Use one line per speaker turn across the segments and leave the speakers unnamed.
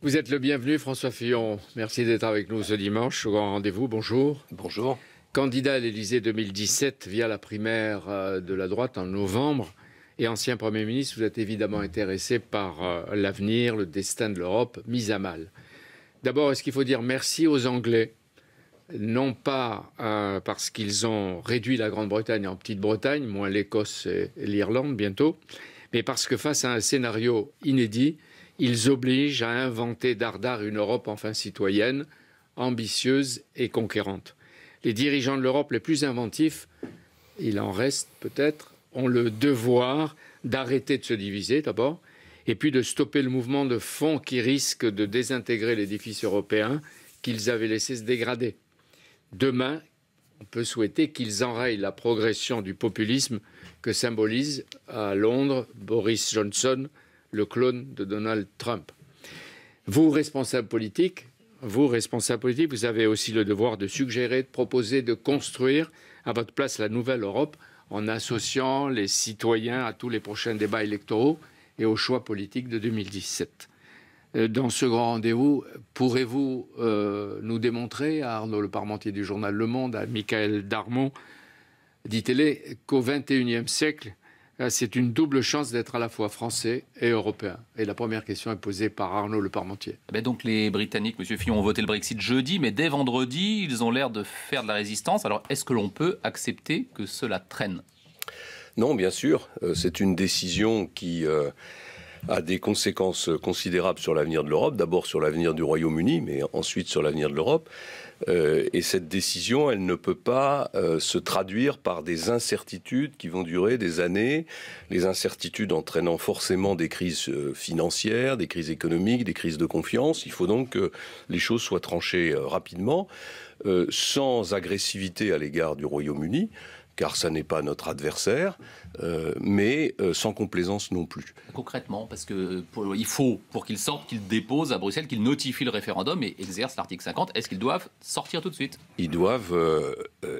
Vous êtes le bienvenu, François Fillon. Merci d'être avec nous ce dimanche au grand rendez-vous. Bonjour.
Bonjour.
Candidat à l'Élysée 2017 via la primaire de la droite en novembre et ancien Premier ministre, vous êtes évidemment intéressé par l'avenir, le destin de l'Europe mis à mal. D'abord, est-ce qu'il faut dire merci aux Anglais? Non pas parce qu'ils ont réduit la Grande-Bretagne en Petite-Bretagne, moins l'Écosse et l'Irlande bientôt, mais parce que face à un scénario inédit, ils obligent à inventer dardard une Europe enfin citoyenne, ambitieuse et conquérante. Les dirigeants de l'Europe les plus inventifs, il en reste peut-être, ont le devoir d'arrêter de se diviser d'abord, et puis de stopper le mouvement de fond qui risque de désintégrer l'édifice européen qu'ils avaient laissé se dégrader. Demain, on peut souhaiter qu'ils enrayent la progression du populisme que symbolise à Londres Boris Johnson, le clone de Donald Trump. Vous, responsable politique, vous avez aussi le devoir de suggérer, de proposer, de construire à votre place la nouvelle Europe en associant les citoyens à tous les prochains débats électoraux et aux choix politiques de 2017. Dans ce grand rendez-vous, pourrez-vous nous démontrer, à Arnaud Le Parmentier du journal Le Monde, à Michael Darmon d'ITélé, qu'au XXIe siècle, c'est une double chance d'être à la fois français et européen. Et la première question est posée par Arnaud Le Parmentier.
Donc les Britanniques, M. Fillon, ont voté le Brexit jeudi, mais dès vendredi, ils ont l'air de faire de la résistance. Alors est-ce que l'on peut accepter que cela traîne ?
Non, bien sûr. C'est une décision qui a des conséquences considérables sur l'avenir de l'Europe. D'abord sur l'avenir du Royaume-Uni, mais ensuite sur l'avenir de l'Europe. Et cette décision, elle ne peut pas se traduire par des incertitudes qui vont durer des années. Les incertitudes entraînant forcément des crises financières, des crises économiques, des crises de confiance. Il faut donc que les choses soient tranchées rapidement, sans agressivité à l'égard du Royaume-Uni, car ça n'est pas notre adversaire, mais sans complaisance non plus.
Concrètement, parce qu'il faut, pour qu'ils sortent, qu'ils déposent à Bruxelles, qu'ils notifient le référendum et exercent l'article 50. Est-ce qu'ils doivent sortir tout de suite ?
Ils doivent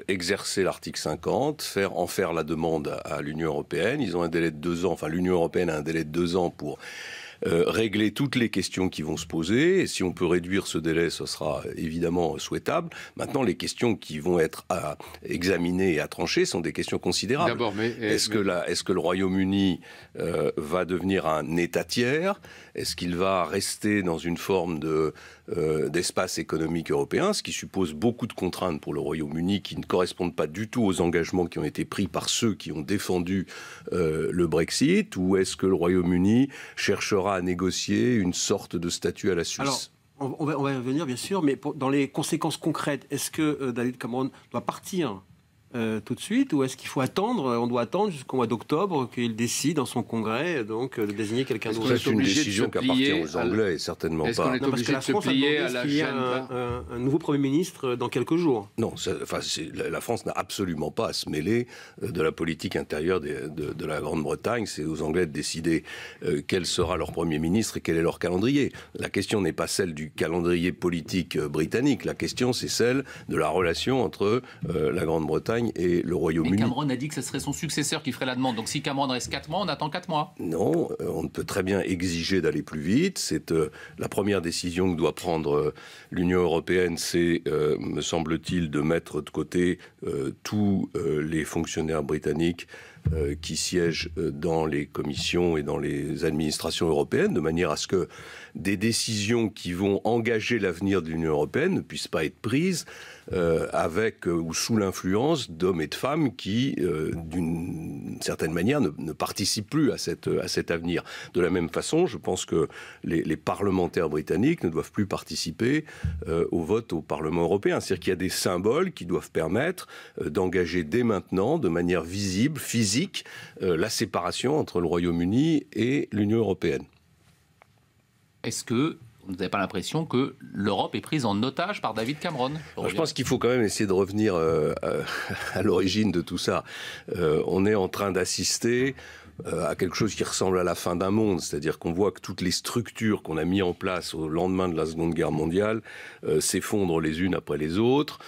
exercer l'article 50, en faire la demande à l'Union européenne. Ils ont un délai de 2 ans, enfin l'Union européenne a un délai de 2 ans pour régler toutes les questions qui vont se poser. Et si on peut réduire ce délai, ce sera évidemment souhaitable. Maintenant, les questions qui vont être à examiner et à trancher sont des questions considérables.
D'abord,
est-ce que le Royaume-Uni va devenir un État tiers ? Est-ce qu'il va rester dans une forme d'espace économique européen, ce qui suppose beaucoup de contraintes pour le Royaume-Uni qui ne correspondent pas du tout aux engagements qui ont été pris par ceux qui ont défendu le Brexit ? Ou est-ce que le Royaume-Uni cherchera à négocier une sorte de statut à la Suisse ?
Alors, on va y revenir, bien sûr, mais dans les conséquences concrètes, est-ce que David Cameron doit partir tout de suite, ou est-ce qu'il faut attendre, on doit attendre jusqu'au mois d'octobre qu'il décide dans son congrès donc, de désigner quelqu'un d'autre ?
C'est une décision qui appartient aux Anglais, et certainement pas.
Est-ce qu'on est obligé de se plier à la chaîne ?
Un nouveau Premier ministre dans quelques jours.
Non, la France n'a absolument pas à se mêler de la politique intérieure de la Grande-Bretagne. C'est aux Anglais de décider quel sera leur Premier ministre et quel est leur calendrier. La question n'est pas celle du calendrier politique britannique. La question, c'est celle de la relation entre la Grande-Bretagne et le Royaume-Uni.
Mais Cameron a dit que ce serait son successeur qui ferait la demande. Donc si Cameron reste 4 mois, on attend 4 mois.
Non, on peut très bien exiger d'aller plus vite. C'est la première décision que doit prendre l'Union européenne, c'est, me semble-t-il, de mettre de côté tous les fonctionnaires britanniques qui siègent dans les commissions et dans les administrations européennes, de manière à ce que des décisions qui vont engager l'avenir de l'Union européenne ne puissent pas être prises avec ou sous l'influence d'hommes et de femmes qui, d'une certaine manière, ne participent plus à cet avenir. De la même façon, je pense que les parlementaires britanniques ne doivent plus participer au vote au Parlement européen. C'est-à-dire qu'il y a des symboles qui doivent permettre d'engager dès maintenant, de manière visible, physique, la séparation entre le Royaume-Uni et l'Union européenne.
Est-ce que vous n'avez pas l'impression que l'Europe est prise en otage par David Cameron ?
Je pense qu'il faut quand même essayer de revenir à l'origine de tout ça. On est en train d'assister à quelque chose qui ressemble à la fin d'un monde, c'est-à-dire qu'on voit que toutes les structures qu'on a mis en place au lendemain de la Seconde Guerre mondiale s'effondrent les unes après les autres.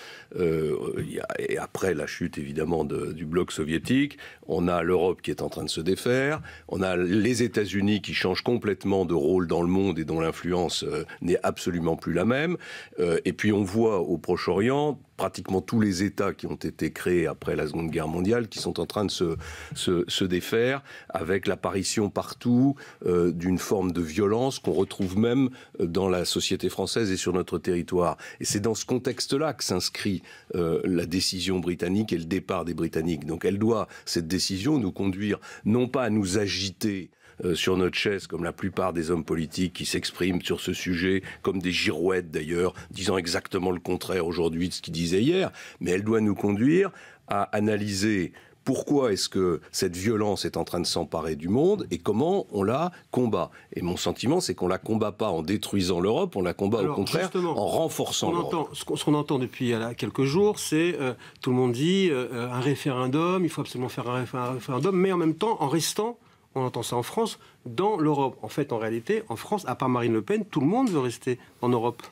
Et après la chute évidemment du bloc soviétique, on a l'Europe qui est en train de se défaire, on a les États-Unis qui changent complètement de rôle dans le monde et dont l'influence n'est absolument plus la même. Et puis on voit au Proche-Orient pratiquement tous les États qui ont été créés après la Seconde Guerre mondiale qui sont en train de se défaire, avec l'apparition partout d'une forme de violence qu'on retrouve même dans la société française et sur notre territoire. Et c'est dans ce contexte-là que s'inscrit la décision britannique et le départ des Britanniques. Donc elle doit, cette décision, nous conduire non pas à nous agiter sur notre chaise, comme la plupart des hommes politiques qui s'expriment sur ce sujet, comme des girouettes d'ailleurs, disant exactement le contraire aujourd'hui de ce qu'ils disaient hier, mais elle doit nous conduire à analyser pourquoi est-ce que cette violence est en train de s'emparer du monde et comment on la combat. Et mon sentiment, c'est qu'on la combat pas en détruisant l'Europe, on la combat au contraire en renforçant l'Europe.
Ce qu'on entend depuis quelques jours, c'est tout le monde dit un référendum, il faut absolument faire un référendum, mais en même temps, en restant, on entend ça en France, dans l'Europe. En fait, en réalité, en France, à part Marine Le Pen, tout le monde veut rester en Europe.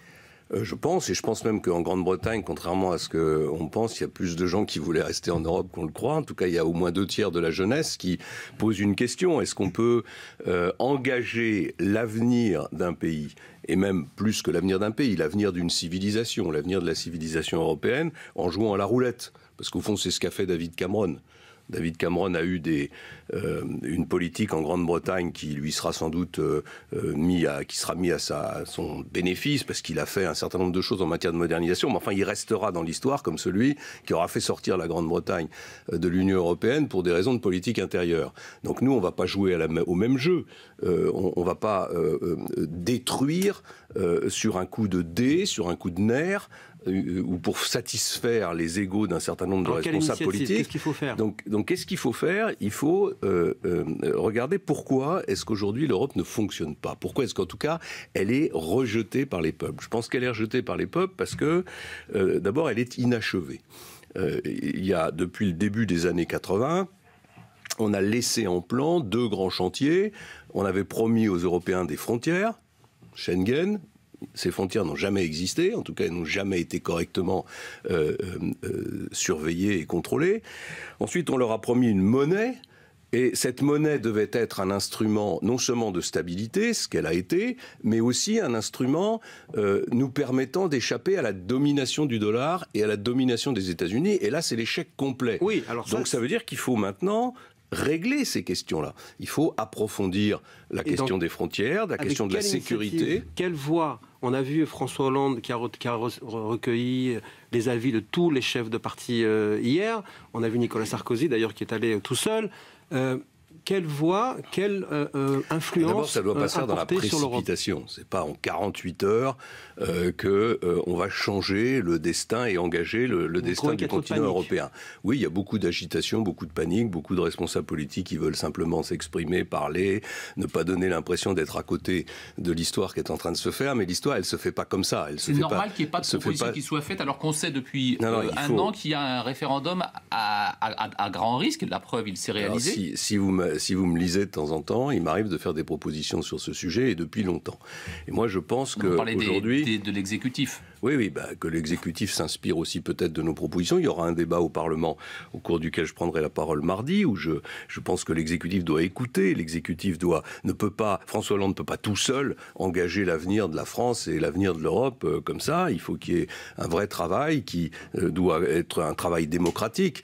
Je pense, et je pense même qu'en Grande-Bretagne, contrairement à ce qu'on pense, il y a plus de gens qui voulaient rester en Europe qu'on le croit. En tout cas, il y a au moins 2/3 de la jeunesse qui pose une question. Est-ce qu'on peut engager l'avenir d'un pays, et même plus que l'avenir d'un pays, l'avenir d'une civilisation, l'avenir de la civilisation européenne, en jouant à la roulette? Parce qu'au fond, c'est ce qu'a fait David Cameron. David Cameron a eu une politique en Grande-Bretagne qui lui sera sans doute mis à son bénéfice, parce qu'il a fait un certain nombre de choses en matière de modernisation, mais enfin il restera dans l'histoire comme celui qui aura fait sortir la Grande-Bretagne de l'Union européenne pour des raisons de politique intérieure. Donc nous, on ne va pas jouer au même jeu, on ne va pas détruire sur un coup de dé, sur un coup de nerf, ou pour satisfaire les égos d'un certain nombre de responsables politiques.
Qu'est-ce qu'il faut faire ?
Donc qu'est-ce qu'il faut faire ? Il faut regarder pourquoi est-ce qu'aujourd'hui l'Europe ne fonctionne pas. Pourquoi est-ce qu'en tout cas elle est rejetée par les peuples. Je pense qu'elle est rejetée par les peuples parce que d'abord elle est inachevée. Il y a depuis le début des années 80, on a laissé en plan 2 grands chantiers. On avait promis aux Européens des frontières, Schengen. Ces frontières n'ont jamais existé, en tout cas elles n'ont jamais été correctement surveillées et contrôlées. Ensuite, on leur a promis une monnaie, et cette monnaie devait être un instrument non seulement de stabilité, ce qu'elle a été, mais aussi un instrument nous permettant d'échapper à la domination du dollar et à la domination des États-Unis. Et là, c'est l'échec complet.
Oui, alors
donc ça veut dire qu'il faut maintenant régler ces questions-là. Il faut approfondir la question des frontières, la question de la sécurité.
Quelle voie ? On a vu François Hollande qui a recueilli les avis de tous les chefs de parti hier. On a vu Nicolas Sarkozy, d'ailleurs, qui est allé tout seul. Quelle voie, quelle influence
d'abord, ça doit pas se faire dans la précipitation. C'est pas en 48 heures qu'on va changer le destin et engager le destin du continent européen. Oui, il y a beaucoup d'agitation, beaucoup de panique, beaucoup de responsables politiques qui veulent simplement s'exprimer, parler, ne pas donner l'impression d'être à côté de l'histoire qui est en train de se faire. Mais l'histoire, elle se fait pas comme ça.
C'est normal qu'il n'y ait pas de proposition qui soit faite, alors qu'on sait depuis un an qu'il y a un référendum à grand risque. La preuve, il s'est réalisé.
Alors, si vous me lisez de temps en temps, il m'arrive de faire des propositions sur ce sujet, et depuis longtemps. Et moi, je pense qu'aujourd'hui...
de l'exécutif.
Oui, que l'exécutif s'inspire aussi peut-être de nos propositions. Il y aura un débat au Parlement au cours duquel je prendrai la parole mardi, où je pense que l'exécutif doit écouter. L'exécutif François Hollande ne peut pas tout seul engager l'avenir de la France et l'avenir de l'Europe comme ça. Il faut qu'il y ait un vrai travail qui doit être un travail démocratique.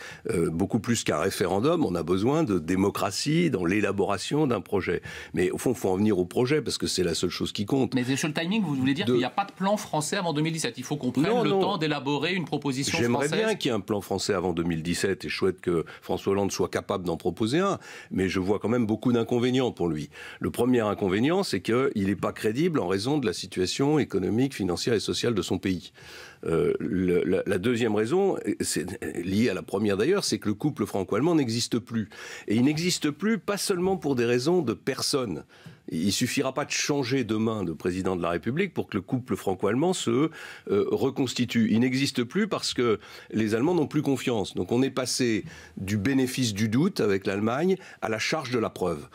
Beaucoup plus qu'un référendum, on a besoin de démocratie dans l'élaboration d'un projet. Mais au fond, il faut en venir au projet, parce que c'est la seule chose qui compte.
Mais sur le timing, vous voulez dire qu'il n'y a pas de plan français avant 2017 ? Il faut qu'on prenne le temps d'élaborer une proposition française.
J'aimerais bien qu'il y ait un plan français avant 2017, et je souhaite que François Hollande soit capable d'en proposer un, mais je vois quand même beaucoup d'inconvénients pour lui. Le premier inconvénient, c'est qu'il n'est pas crédible en raison de la situation économique, financière et sociale de son pays. La deuxième raison, c'est liée à la première d'ailleurs, c'est que le couple franco-allemand n'existe plus. Et il n'existe plus pas seulement pour des raisons de personnes. Il suffira pas de changer demain de président de la République pour que le couple franco-allemand se reconstitue. Il n'existe plus parce que les Allemands n'ont plus confiance. Donc on est passé du bénéfice du doute avec l'Allemagne à la charge de la preuve.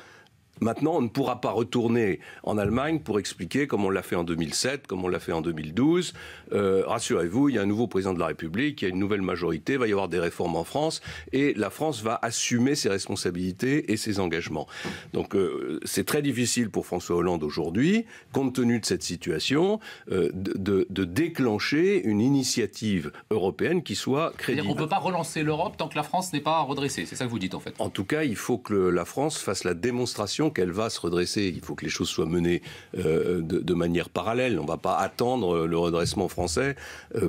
Maintenant, on ne pourra pas retourner en Allemagne pour expliquer comme on l'a fait en 2007, comme on l'a fait en 2012. Rassurez-vous, il y a un nouveau président de la République, il y a une nouvelle majorité, il va y avoir des réformes en France et la France va assumer ses responsabilités et ses engagements. Donc c'est très difficile pour François Hollande aujourd'hui, compte tenu de cette situation, de déclencher une initiative européenne qui soit crédible.
On ne peut pas relancer l'Europe tant que la France n'est pas redressée, c'est ça que vous dites en fait.
En tout cas, il faut que la France fasse la démonstration qu'elle va se redresser. Il faut que les choses soient menées de manière parallèle. On ne va pas attendre le redressement français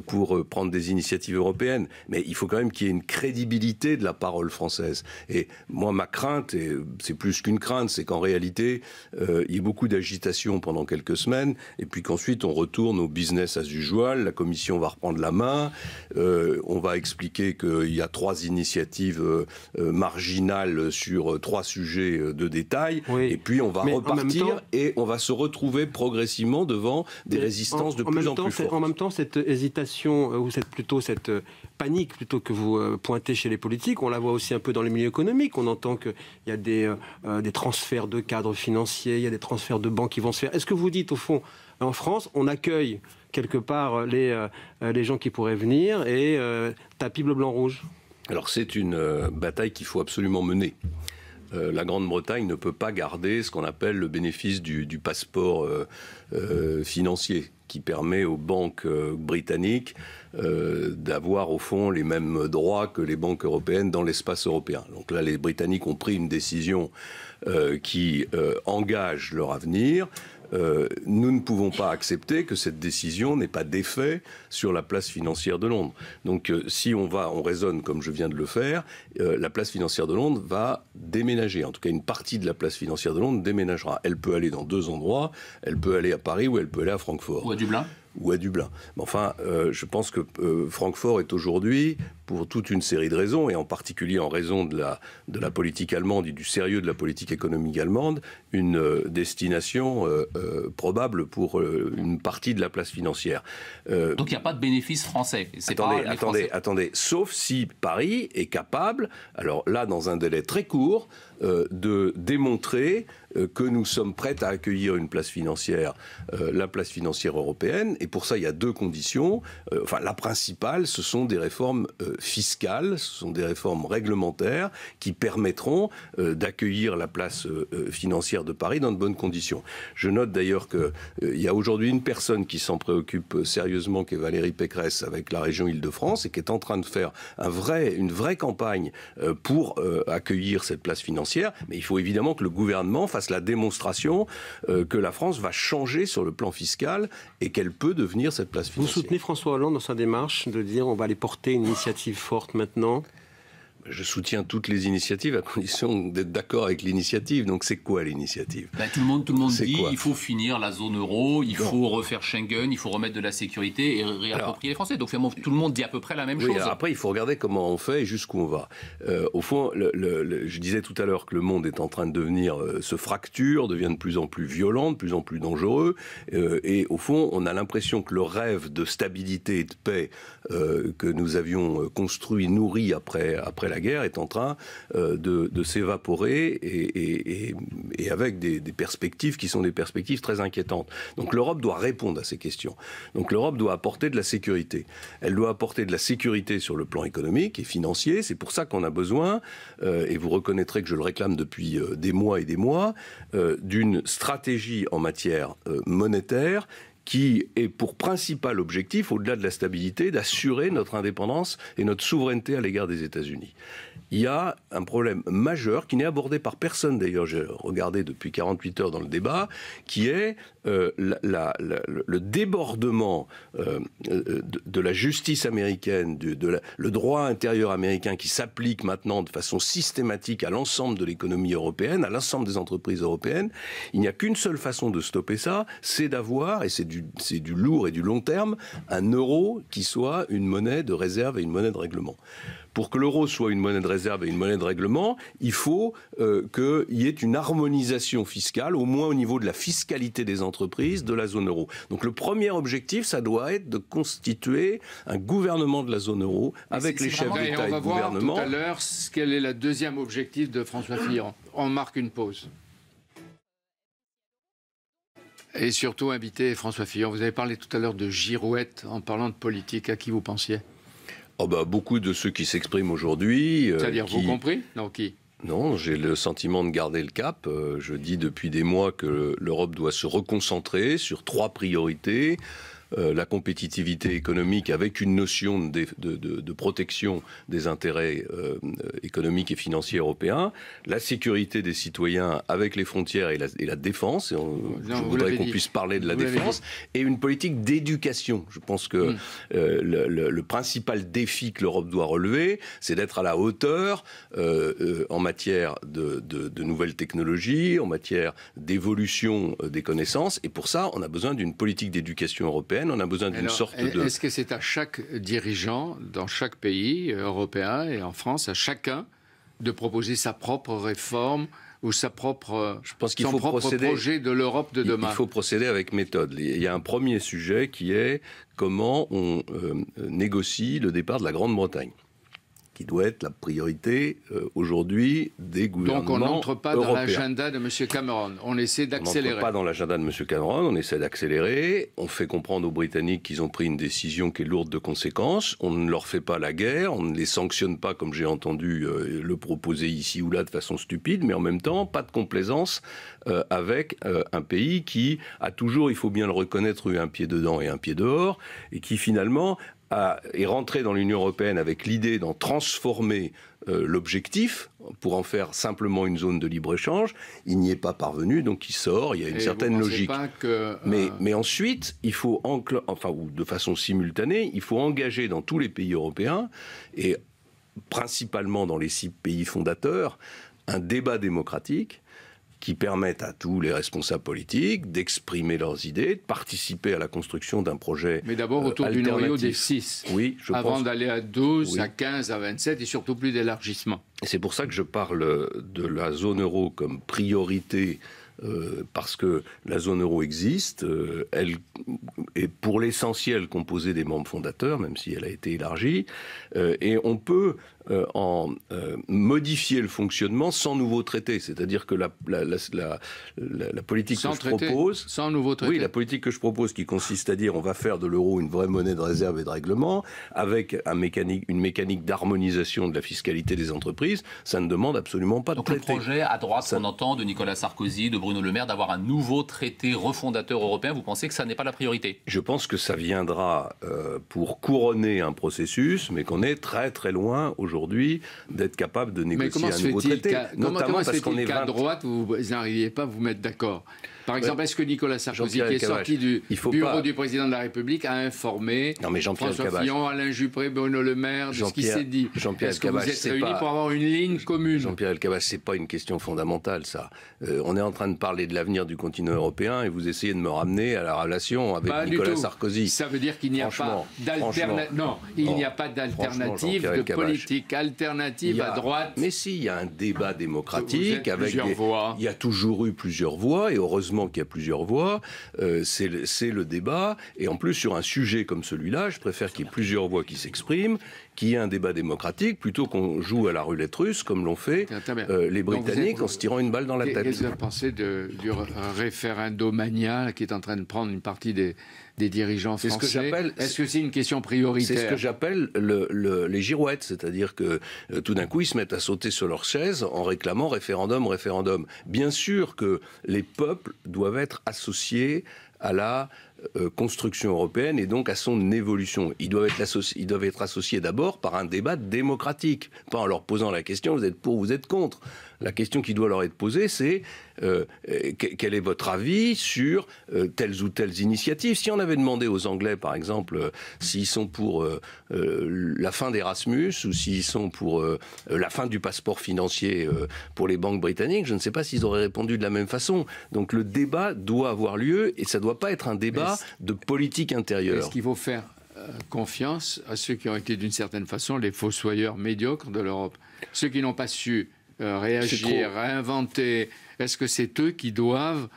pour prendre des initiatives européennes. Mais il faut quand même qu'il y ait une crédibilité de la parole française. Et moi, ma crainte, et c'est plus qu'une crainte, c'est qu'en réalité, il y ait beaucoup d'agitation pendant quelques semaines, et puis qu'ensuite on retourne au business as usual. La Commission va reprendre la main. On va expliquer qu'il y a 3 initiatives marginales sur 3 sujets de détail. Oui. Et puis on va repartir et on va se retrouver progressivement devant des résistances de plus en plus fortes.
En même temps, cette hésitation, ou plutôt cette panique plutôt que vous pointez chez les politiques, on la voit aussi un peu dans les milieux économiques. On entend qu'il y a des transferts de cadres financiers, il y a des transferts de banques qui vont se faire. Est-ce que vous dites, au fond, en France, on accueille quelque part les gens qui pourraient venir et tapis bleu, blanc, rouge?
Alors c'est une bataille qu'il faut absolument mener. La Grande-Bretagne ne peut pas garder ce qu'on appelle le bénéfice du passeport financier, qui permet aux banques britanniques d'avoir au fond les mêmes droits que les banques européennes dans l'espace européen. Donc là, les Britanniques ont pris une décision qui engage leur avenir. Nous ne pouvons pas accepter que cette décision n'ait pas d'effet sur la place financière de Londres. Donc si on raisonne comme je viens de le faire, la place financière de Londres va déménager. En tout cas, une partie de la place financière de Londres déménagera. Elle peut aller dans 2 endroits. Elle peut aller à Paris ou elle peut aller à Francfort.
Ou à Dublin.
Ou à Dublin. Mais enfin, je pense que Francfort est aujourd'hui, pour toute une série de raisons, et en particulier en raison de la politique allemande et du sérieux de la politique économique allemande, une destination probable pour une partie de la place financière.
Donc il n'y a pas de bénéfice français.
Attendez. Sauf si Paris est capable, alors là, dans un délai très court, de démontrer que nous sommes prêts à accueillir une place financière, la place financière européenne. Et pour ça, il y a 2 conditions. La principale, ce sont des réformes fiscales, ce sont des réformes réglementaires qui permettront d'accueillir la place financière de Paris dans de bonnes conditions. Je note d'ailleurs qu'il y a aujourd'hui une personne qui s'en préoccupe sérieusement, qui est Valérie Pécresse, avec la région Île-de-France, et qui est en train de faire une vraie campagne pour accueillir cette place financière. Mais il faut évidemment que le gouvernement fasse la démonstration que la France va changer sur le plan fiscal et qu'elle peut devenir cette place financière.
Vous soutenez François Hollande dans sa démarche de dire on va aller porter une initiative forte maintenant?
Je soutiens toutes les initiatives à condition d'être d'accord avec l'initiative. Donc c'est quoi l'initiative?
Tout le monde dit il faut finir la zone euro, il faut refaire Schengen, il faut remettre de la sécurité et réapproprier les Français. Donc finalement, tout le monde dit à peu près la même chose.
Après, il faut regarder comment on fait et jusqu'où on va. Au fond, je disais tout à l'heure que le monde est en train de se fracture, devient de plus en plus violent, de plus en plus dangereux. Et au fond, on a l'impression que le rêve de stabilité et de paix que nous avions construit, nourri après la guerre est en train de s'évaporer et avec des perspectives qui sont des perspectives très inquiétantes. Donc l'Europe doit répondre à ces questions. Donc l'Europe doit apporter de la sécurité. Elle doit apporter de la sécurité sur le plan économique et financier. C'est pour ça qu'on a besoin, et vous reconnaîtrez que je le réclame depuis des mois et des mois, d'une stratégie en matière monétaire qui est pour principal objectif, au-delà de la stabilité, d'assurer notre indépendance et notre souveraineté à l'égard des États-Unis. Il y a un problème majeur qui n'est abordé par personne, d'ailleurs, j'ai regardé depuis 48 heures dans le débat, qui est le débordement de la justice américaine, le droit intérieur américain qui s'applique maintenant de façon systématique à l'ensemble de l'économie européenne, à l'ensemble des entreprises européennes. Il n'y a qu'une seule façon de stopper ça, c'est d'avoir, et c'est du lourd et du long terme, un euro qui soit une monnaie de réserve et une monnaie de règlement. Pour que l'euro soit une monnaie de réserve et une monnaie de règlement, il faut qu'il y ait une harmonisation fiscale, au moins au niveau de la fiscalité des entreprises de la zone euro. Donc le premier objectif, ça doit être de constituer un gouvernement de la zone euro avec les chefs d'État et de gouvernement.
On va voir tout à l'heure quel est le deuxième objectif de François Fillon. On marque une pause. Et surtout inviter François Fillon. Vous avez parlé tout à l'heure de girouette en parlant de politique. À qui vous pensiez ?
Beaucoup de ceux qui s'expriment aujourd'hui...
C'est-à-dire vous compris ? Non, qui ?
Non, j'ai le sentiment de garder le cap. Je dis depuis des mois que l'Europe doit se reconcentrer sur 3 priorités. La compétitivité économique avec une notion de protection des intérêts économiques et financiers européens, la sécurité des citoyens avec les frontières et la défense, je voudrais qu'on puisse parler de la défense, et une politique d'éducation. Je pense que le principal défi que l'Europe doit relever, c'est d'être à la hauteur en matière de nouvelles technologies, en matière d'évolution des connaissances, et pour ça, on a besoin d'une politique d'éducation européenne. On a besoin d'une sorte de...
Est-ce que c'est à chaque dirigeant, dans chaque pays européen et en France, à chacun de proposer sa propre réforme ou son propre projet de l'Europe de demain ?
Il faut procéder avec méthode. Il y a un premier sujet qui est comment on négocie le départ de la Grande-Bretagne, qui doit être la priorité aujourd'hui des gouvernements européens.
Donc on n'entre pas dans l'agenda de M. Cameron, on essaie d'accélérer.
On n'entre pas dans l'agenda de M. Cameron, on essaie d'accélérer, on fait comprendre aux Britanniques qu'ils ont pris une décision qui est lourde de conséquences, on ne leur fait pas la guerre, on ne les sanctionne pas comme j'ai entendu le proposer ici ou là de façon stupide, mais en même temps, pas de complaisance avec un pays qui a toujours, il faut bien le reconnaître, eu un pied dedans et un pied dehors, et qui finalement est rentré dans l'Union européenne avec l'idée d'en transformer l'objectif pour en faire simplement une zone de libre-échange. Il n'y est pas parvenu, donc il sort, il y a une certaine logique. Mais ensuite, il faut, ou de façon simultanée, il faut engager dans tous les pays européens, et principalement dans les 6 pays fondateurs, un débat démocratique qui permettent à tous les responsables politiques d'exprimer leurs idées, de participer à la construction d'un projet.
Mais d'abord autour du noyau des 6,
oui,
avant d'aller à 12, à 15, à 27 et surtout plus d'élargissement.
Et c'est pour ça que je parle de la zone euro comme priorité, parce que la zone euro existe, elle est pour l'essentiel composée des membres fondateurs, même si elle a été élargie, et on peut en modifier le fonctionnement sans nouveau traité. C'est-à-dire que la politique que je propose...
Sans nouveau traité.
Oui, la politique que je propose qui consiste à dire on va faire de l'euro une vraie monnaie de réserve et de règlement, avec une mécanique d'harmonisation de la fiscalité des entreprises, ça ne demande absolument pas de traité.
Donc le projet à droite qu'on entend de Nicolas Sarkozy, de Bruno Le Maire, d'avoir un nouveau traité refondateur européen, vous pensez que ça n'est pas la priorité ?
Je pense que ça viendra pour couronner un processus, mais qu'on est très très loin aujourd'hui d'être capable de négocier un nouveau traité.
Comment se fait-il qu'à droite, vous n'arriviez pas à vous mettre d'accord ? Par exemple, est-ce que Nicolas Sarkozy, qui est sorti du bureau du président de la République, a informé François Fillon, Alain Juppé, Bruno Le Maire de ce qui s'est dit ? Est-ce que vous êtes réunis pour avoir une ligne commune ?
Jean-Pierre Elkabbach, c'est pas une question fondamentale, ça. On est en train de parler de l'avenir du continent européen et vous essayez de me ramener à la relation avec Nicolas Sarkozy.
Ça veut dire qu'il n'y a pas d'alternative. Non, il n'y a pas d'alternative de politique alternative à droite.
Mais si, il y a un débat démocratique avec plusieurs voix. Il y a toujours eu plusieurs voix et heureusement qu'il y a plusieurs voix, c'est le débat, et en plus sur un sujet comme celui-là, je préfère qu'il y ait plusieurs voix qui s'expriment, qu'il y ait un débat démocratique, plutôt qu'on joue à la roulette russe, comme l'ont fait les Britanniques en se tirant une balle dans la tête.
Qu'est-ce que vous pensez du référendomania qui est en train de prendre une partie des dirigeants français? Est-ce que c'est une question prioritaire?
C'est ce que j'appelle les girouettes, c'est-à-dire que tout d'un coup ils se mettent à sauter sur leur chaise en réclamant référendum, référendum. Bien sûr que les peuples doivent être associés à la construction européenne et donc à son évolution. Ils doivent être associés d'abord par un débat démocratique, pas en leur posant la question vous êtes pour, vous êtes contre. La question qui doit leur être posée, c'est quel est votre avis sur telles ou telles initiatives? Si on avait demandé aux Anglais, par exemple, s'ils sont pour la fin d'Erasmus ou s'ils sont pour la fin du passeport financier pour les banques britanniques, je ne sais pas s'ils auraient répondu de la même façon. Donc le débat doit avoir lieu et ça ne doit pas être un débat de politique intérieure.
Est-ce qu'il faut faire confiance à ceux qui ont été d'une certaine façon les fossoyeurs médiocres de l'Europe? Ceux qui n'ont pas su réagir, réinventer. Est-ce que c'est eux qui doivent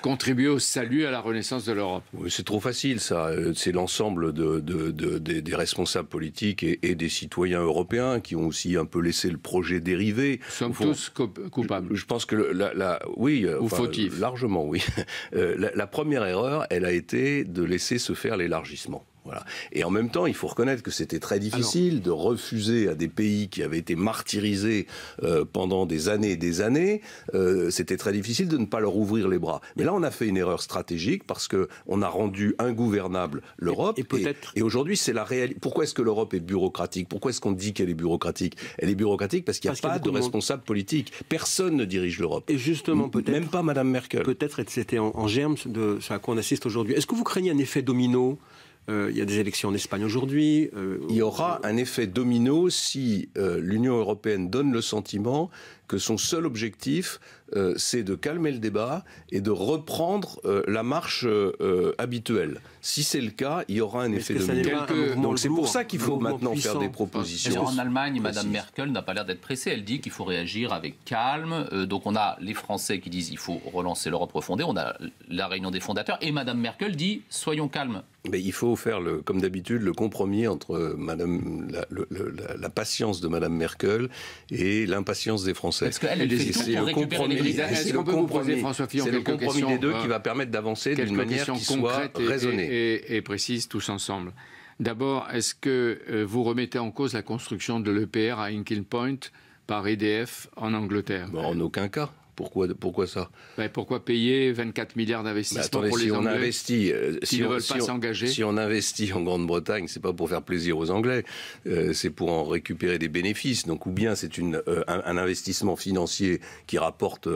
contribuer au salut, à la renaissance de l'Europe?
Oui, c'est trop facile, ça. C'est l'ensemble des responsables politiques et des citoyens européens qui ont aussi un peu laissé le projet dériver.
Nous sommes tous coupables.
Je pense que oui,
ou fautifs.
Largement, oui. La première erreur, elle a été de laisser se faire l'élargissement. Voilà. Et en même temps, il faut reconnaître que c'était très difficile de refuser à des pays qui avaient été martyrisés pendant des années et des années. C'était très difficile de ne pas leur ouvrir les bras. Mais là, on a fait une erreur stratégique parce qu'on a rendu ingouvernable l'Europe. Et aujourd'hui, c'est la réalité. Pourquoi est-ce que l'Europe est bureaucratique? Pourquoi est-ce qu'on dit qu'elle est bureaucratique? Elle est bureaucratique parce qu'il n'y a pas de responsable politique. Personne ne dirige l'Europe.
Et justement, peut-être...
Même pas Madame Merkel.
Peut-être c'était en germe de ce à quoi on assiste aujourd'hui. Est-ce que vous craignez un effet domino? Il y a des élections en Espagne aujourd'hui.
Il y aura un effet domino si l'Union européenne donne le sentiment que son seul objectif, c'est de calmer le débat et de reprendre la marche habituelle. Si c'est le cas, il y aura un effet domino. Donc c'est pour ça qu'il faut maintenant faire des propositions.
En Allemagne, Mme Merkel n'a pas l'air d'être pressée. Elle dit qu'il faut réagir avec calme. Donc on a les Français qui disent qu'il faut relancer l'Europe refondée. On a la réunion des fondateurs. Et Mme Merkel dit soyons calmes.
Mais il faut faire, comme d'habitude, le compromis entre la patience de Mme Merkel et l'impatience des Français.
Parce qu'elle fait tout pour récupérer les
Est-ce qu'on peut vous poser, François Fillon, quelques questions?
C'est le compromis des deux qui va permettre d'avancer d'une manière qui soit raisonnée
et précise tous ensemble. D'abord, est-ce que vous remettez en cause la construction de l'EPR à Hinkley Point par EDF en Angleterre?
En aucun cas. Pourquoi ça?
Pourquoi payer 24 milliards d'investissements pour les Anglais qui ne veulent pas s'engager?
Si on investit en Grande-Bretagne, c'est pas pour faire plaisir aux Anglais, c'est pour en récupérer des bénéfices. Donc ou bien c'est un investissement financier qui rapporte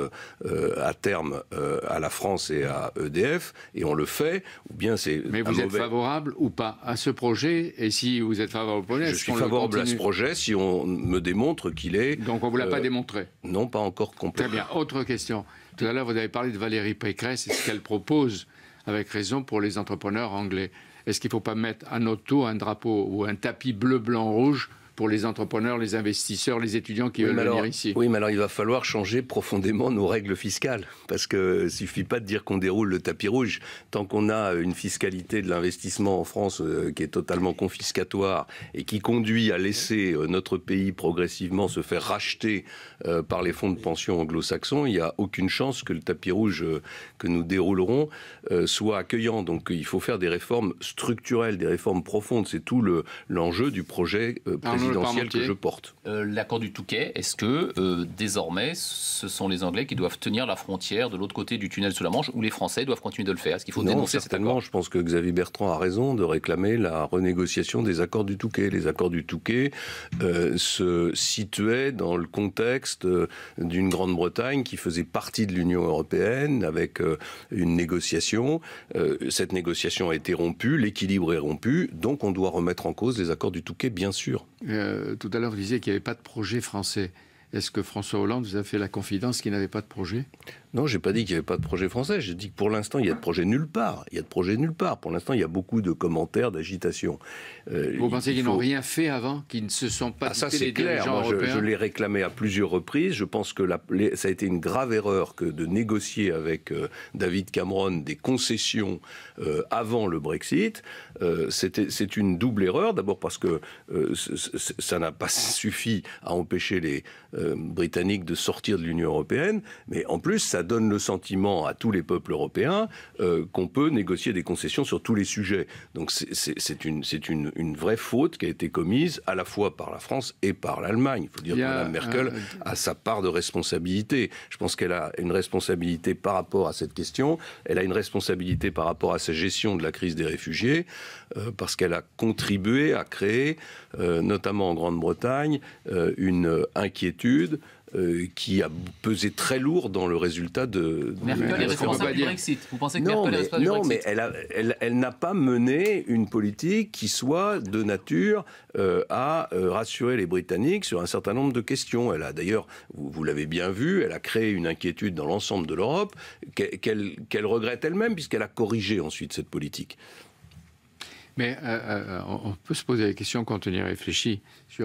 à terme à la France et à EDF, et on le fait, ou bien c'est...
Mais vous êtes favorable ou pas à ce projet? Et si vous êtes favorable au projet,
je suis favorable à ce projet si on me démontre qu'il est...
Donc on ne vous l'a pas démontré?
Non, pas encore complètement.
Très bien. Autre question. Tout à l'heure, vous avez parlé de Valérie Pécresse et ce qu'elle propose, avec raison, pour les entrepreneurs anglais. Est-ce qu'il ne faut pas mettre à notre tour un drapeau ou un tapis bleu, blanc, rouge pour les entrepreneurs, les investisseurs, les étudiants qui veulent venir ici?
Oui, mais alors il va falloir changer profondément nos règles fiscales. Parce qu'il ne suffit pas de dire qu'on déroule le tapis rouge. Tant qu'on a une fiscalité de l'investissement en France qui est totalement confiscatoire et qui conduit à laisser notre pays progressivement se faire racheter par les fonds de pension anglo-saxons, il n'y a aucune chance que le tapis rouge que nous déroulerons soit accueillant. Donc il faut faire des réformes structurelles, des réformes profondes. C'est tout l'enjeu du projet présidentiel que je porte.
L'accord du Touquet, est-ce que désormais ce sont les Anglais qui doivent tenir la frontière de l'autre côté du tunnel sous la Manche, ou les Français doivent continuer de le faire? Est-ce qu'il faut dénoncer cet accord?
Je pense que Xavier Bertrand a raison de réclamer la renégociation des accords du Touquet. Les accords du Touquet se situaient dans le contexte d'une Grande-Bretagne qui faisait partie de l'Union européenne avec une négociation. Cette négociation a été rompue, l'équilibre est rompu, donc on doit remettre en cause les accords du Touquet, bien sûr.
Tout à l'heure, vous disiez qu'il n'y avait pas de projet français. Est-ce que François Hollande vous a fait la confidence qu'il n'avait pas de projet?
Non, je n'ai pas dit qu'il n'y avait pas de projet français. J'ai dit que pour l'instant, il y a de projet nulle part. Il y a de projet nulle part. Pour l'instant, il y a beaucoup de commentaires, d'agitation.
Vous pensez qu'ils n'ont rien fait avant? Qu'ils ne se sont pas
ça, c'est clair. Moi, je l'ai réclamé à plusieurs reprises. Je pense que ça a été une grave erreur que de négocier avec David Cameron des concessions avant le Brexit. C'est une double erreur. D'abord parce que ça n'a pas suffi à empêcher les Britanniques de sortir de l'Union européenne. Mais en plus, ça donne le sentiment à tous les peuples européens qu'on peut négocier des concessions sur tous les sujets. Donc c'est une vraie faute qui a été commise à la fois par la France et par l'Allemagne. Il faut dire que Mme Merkel a sa part de responsabilité. Je pense qu'elle a une responsabilité par rapport à cette question. Elle a une responsabilité par rapport à sa gestion de la crise des réfugiés, parce qu'elle a contribué à créer, notamment en Grande-Bretagne, une inquiétude inquiétude qui a pesé très lourd dans le résultat de...
Merkel est responsable du Brexit. Vous pensez que Merkel est responsable du Brexit?
Non, mais elle n'a pas mené une politique qui soit de nature à rassurer les Britanniques sur un certain nombre de questions. Elle a d'ailleurs, vous l'avez bien vu, elle a créé une inquiétude dans l'ensemble de l'Europe qu'elle regrette elle-même, puisqu'elle a corrigé ensuite cette politique.
Mais on peut se poser la question quand on y réfléchit,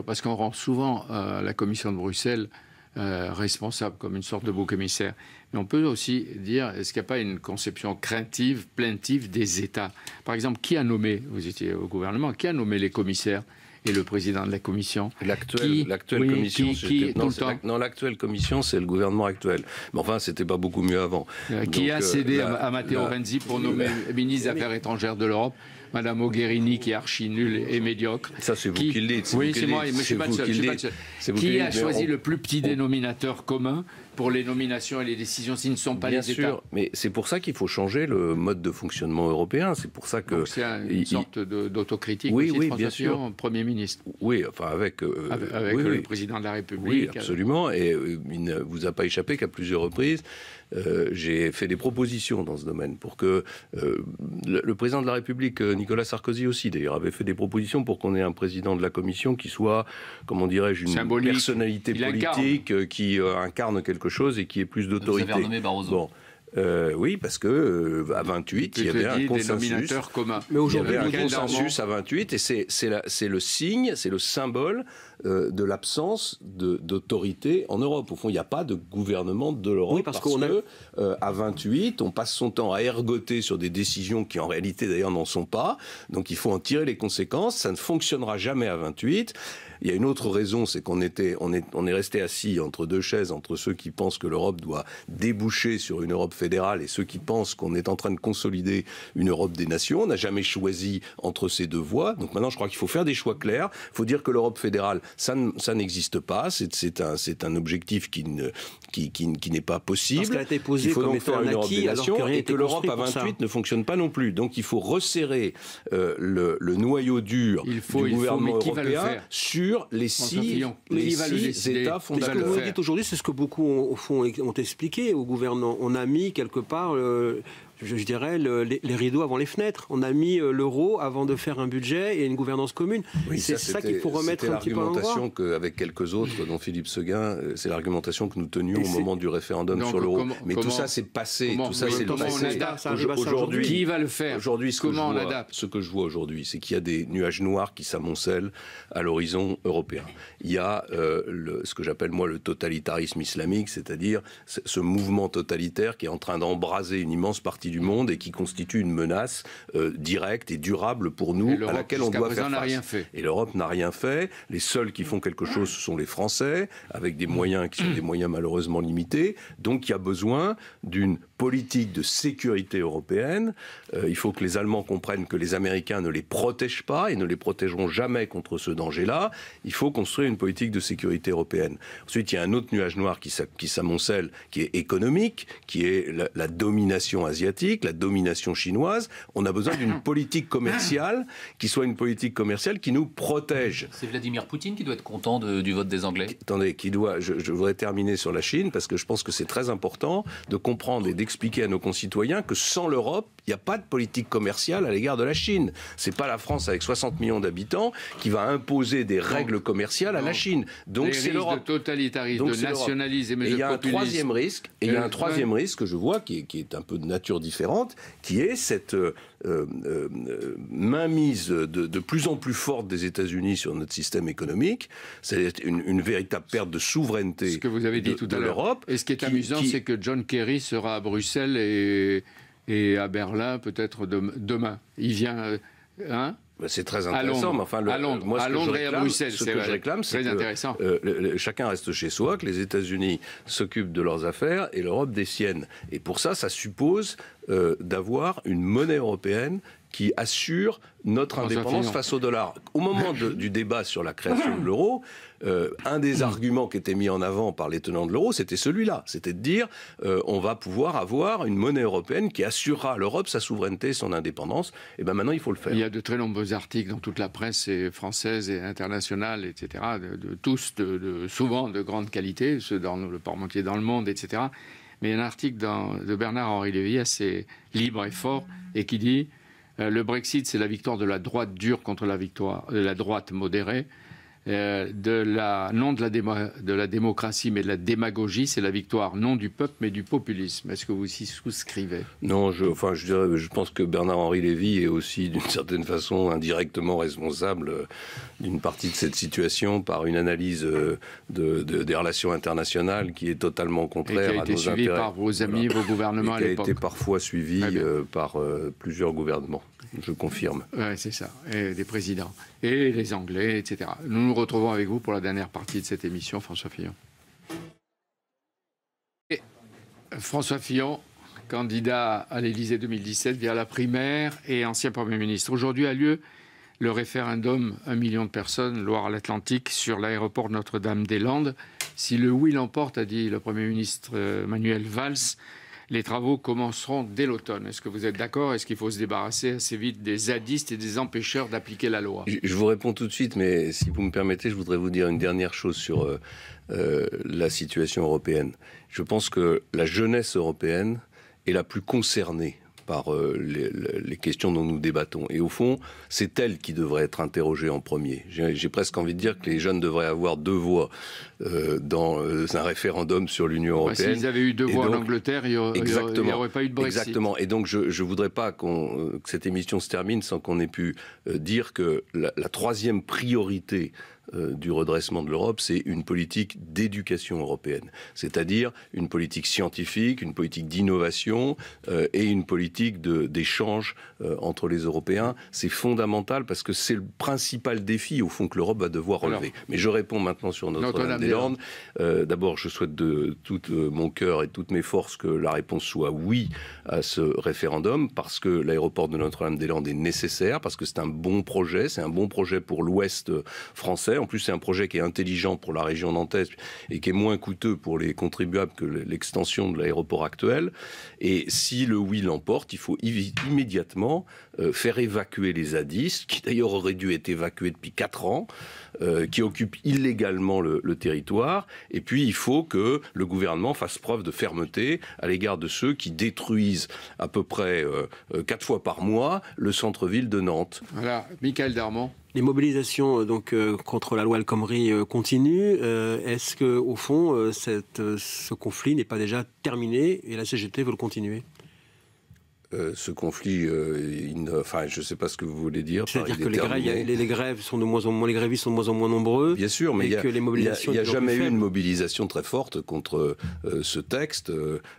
parce qu'on rend souvent la Commission de Bruxelles responsable, comme une sorte de bouc émissaire. Mais on peut aussi dire, est-ce qu'il n'y a pas une conception craintive, plaintive des États? Par exemple, qui a nommé, vous étiez au gouvernement, qui a nommé les commissaires et le président de la Commission?
L'actuelle Commission, l'actuelle Commission, c'est le gouvernement actuel. Mais enfin, c'était pas beaucoup mieux avant.
Qui a cédé à Matteo Renzi pour nommer ministre des Affaires étrangères de l'Europe? Madame Mogherini, qui est archi nulle et médiocre.
Ça, c'est vous qui le dites.
Oui, c'est moi, mais je ne suis pas le seul. Qui a choisi le plus petit dénominateur commun pour les nominations et les décisions, s'ils ne sont pas les États?
Bien sûr, mais c'est pour ça qu'il faut changer le mode de fonctionnement européen. C'est pour ça que...
C'est une sorte d'autocritique
oui,
aussi,
oui,
de
bien sûr.
Premier ministre.
Oui, enfin avec
le président de la République.
Oui, absolument. Et il ne vous a pas échappé qu'à plusieurs reprises, j'ai fait des propositions dans ce domaine pour que le président de la République, Nicolas Sarkozy aussi d'ailleurs, avait fait des propositions pour qu'on ait un président de la Commission qui soit, comment dirais-je, une
symbolique,
personnalité politique qui incarne quelque chose et qui ait plus d'autorité.
Vous avez renommé Barroso.
Bon. Oui, parce que à 28, il y avait un consensus.
Mais
aujourd'hui, il y avait un consensus à 28, et c'est le signe, c'est le symbole de l'absence d'autorité en Europe. Au fond, il n'y a pas de gouvernement de l'Europe, parce que à 28, on passe son temps à ergoter sur des décisions qui en réalité d'ailleurs n'en sont pas. Donc il faut en tirer les conséquences. Ça ne fonctionnera jamais à 28. Il y a une autre raison, c'est qu'on est resté assis entre deux chaises, entre ceux qui pensent que l'Europe doit déboucher sur une Europe fédérale et ceux qui pensent qu'on est en train de consolider une Europe des nations. On n'a jamais choisi entre ces deux voies. Donc maintenant, je crois qu'il faut faire des choix clairs. Il faut dire que l'Europe fédérale, ça n'existe pas. C'est un objectif qui n'est pas possible.
Parce qu'elle a été posée
il faut
comme
donc faire une Europe des nations et que l'Europe à 28 ne fonctionne pas non plus. Donc il faut resserrer le noyau dur du gouvernement européen sur les six États fondateurs.
Ce que vous dites aujourd'hui, c'est ce que beaucoup ont expliqué au gouvernement. On a mis quelque part, je dirais, les rideaux avant les fenêtres. On a mis l'euro avant de faire un budget et une gouvernance commune. Oui, c'est ça qu'il faut remettre un petit peu en l'endroit.
C'est l'argumentation qu'avec quelques autres, dont Philippe Seguin, c'est l'argumentation que nous tenions au moment du référendum sur l'euro. Mais tout ça, c'est passé. Tout ça, c'est le passé.
Aujourd'hui, qui va le faire?
Aujourd'hui,
comment on adapte?
Ce que je vois aujourd'hui, c'est qu'il y a des nuages noirs qui s'amoncellent à l'horizon européen. Il y a ce que j'appelle moi le totalitarisme islamique, c'est-à-dire ce mouvement totalitaire qui est en train d'embraser une immense partie du monde et qui constitue une menace directe et durable pour nous, à laquelle on doit faire face. Et l'Europe n'a rien fait. Les seuls qui font quelque chose, ce sont les Français, avec des moyens qui sont des moyens malheureusement limités. Donc il y a besoin d'une politique de sécurité européenne. Il faut que les Allemands comprennent que les Américains ne les protègent pas et ne les protégeront jamais contre ce danger-là. Il faut construire une politique de sécurité européenne. Ensuite, il y a un autre nuage noir qui s'amoncelle, qui est économique, qui est la domination asiatique, la domination chinoise. On a besoin d'une politique commerciale qui soit une politique commerciale qui nous protège.
C'est Vladimir Poutine qui doit être content du vote des Anglais.
Attendez, je voudrais terminer sur la Chine, parce que je pense que c'est très important de comprendre et d'expliquer à nos concitoyens que sans l'Europe, il n'y a pas de politique commerciale à l'égard de la Chine. C'est pas la France avec 60 millions d'habitants qui va imposer des règles commerciales à la Chine. Donc c'est l'Europe.
De totalitarisme, de nationalisme et de populisme.
Il y a un troisième risque, et il y a un troisième risque que je vois qui est un peu de nature différente, qui est cette mainmise de plus en plus forte des États-Unis sur notre système économique. C'est une véritable perte de souveraineté.
Ce que vous avez dit tout à l'heure. Et ce qui est amusant, c'est que John Kerry sera à Bruxelles et à Berlin peut-être demain. Il vient, hein?
C'est très intéressant, mais enfin,
à Londres et à Bruxelles,
ce que je réclame, c'est que chacun reste chez soi, que les États-Unis s'occupent de leurs affaires et l'Europe des siennes. Et pour ça, ça suppose d'avoir une monnaie européenne qui assure notre indépendance face au dollar. Au moment du débat sur la création de l'euro, un des arguments qui était mis en avant par les tenants de l'euro, c'était celui-là. C'était de dire on va pouvoir avoir une monnaie européenne qui assurera à l'Europe sa souveraineté et son indépendance. Et bien maintenant, il faut le faire.
Il y a de très nombreux articles dans toute la presse française et internationale, etc., souvent de grande qualité, ceux dans le Parmentier dans le Monde, etc. Mais il y a un article de Bernard-Henri Lévy assez libre et fort et qui dit le Brexit, c'est la victoire de la droite dure contre la victoire de la droite modérée. Non de la démocratie, mais de la démagogie, c'est la victoire non du peuple, mais du populisme. Est-ce que vous y souscrivez?
Non, je pense que Bernard-Henri Lévy est aussi, d'une certaine façon, indirectement responsable d'une partie de cette situation par une analyse des relations internationales qui est totalement contraire à nos intérêts.
Et qui a été suivi par vos amis, vos gouvernements à l'époque.
Et qui a été parfois suivi par plusieurs gouvernements. Je confirme.
Oui, c'est ça. Et des présidents. Et les Anglais, etc. Nous nous retrouvons avec vous pour la dernière partie de cette émission, François Fillon. Et François Fillon, candidat à l'Élysée 2017 via la primaire et ancien Premier ministre. Aujourd'hui a lieu le référendum 1 million de personnes, Loire-Atlantique, sur l'aéroport Notre-Dame-des-Landes. Si le oui l'emporte, a dit le Premier ministre Manuel Valls, les travaux commenceront dès l'automne. Est-ce que vous êtes d'accord? Est-ce qu'il faut se débarrasser assez vite des zadistes et des empêcheurs d'appliquer la loi?
Je vous réponds tout de suite, mais si vous me permettez, je voudrais vous dire une dernière chose sur la situation européenne. Je pense que la jeunesse européenne est la plus concernée par les questions dont nous débattons. Et au fond, c'est elle qui devrait être interrogée en premier. J'ai presque envie de dire que les jeunes devraient avoir 2 voix dans un référendum sur l'Union européenne.
S'ils avaient eu 2 voix en Angleterre, il n'y aurait pas eu de Brexit.
Exactement. Et donc, je ne voudrais pas que cette émission se termine sans qu'on ait pu dire que la troisième priorité du redressement de l'Europe, c'est une politique d'éducation européenne. C'est-à-dire une politique scientifique, une politique d'innovation et une politique d'échange entre les Européens. C'est fondamental parce que c'est le principal défi, au fond, que l'Europe va devoir relever. Mais je réponds maintenant sur Notre-Dame-des-Landes. D'abord, je souhaite de tout mon cœur et de toutes mes forces que la réponse soit oui à ce référendum, parce que l'aéroport de Notre-Dame-des-Landes est nécessaire, parce que c'est un bon projet, c'est un bon projet pour l'Ouest français. En plus, c'est un projet qui est intelligent pour la région nantaise et qui est moins coûteux pour les contribuables que l'extension de l'aéroport actuel. Et si le oui l'emporte, il faut immédiatement faire évacuer les zadistes, qui d'ailleurs auraient dû être évacués depuis 4 ans, qui occupent illégalement le territoire. Et puis, il faut que le gouvernement fasse preuve de fermeté à l'égard de ceux qui détruisent à peu près 4 fois par mois le centre-ville de Nantes.
Voilà, Michael Darmon.
Les mobilisations contre la loi El Khomri continuent. Est-ce que, au fond, ce conflit n'est pas déjà terminé et la CGT veut le continuer?
Ce conflit, je ne sais pas ce que vous voulez dire.
C'est-à-dire que les grèves sont de moins en moins, les grévistes sont de moins en moins nombreux.
Bien sûr, mais il n'y a jamais eu une mobilisation très forte contre ce texte.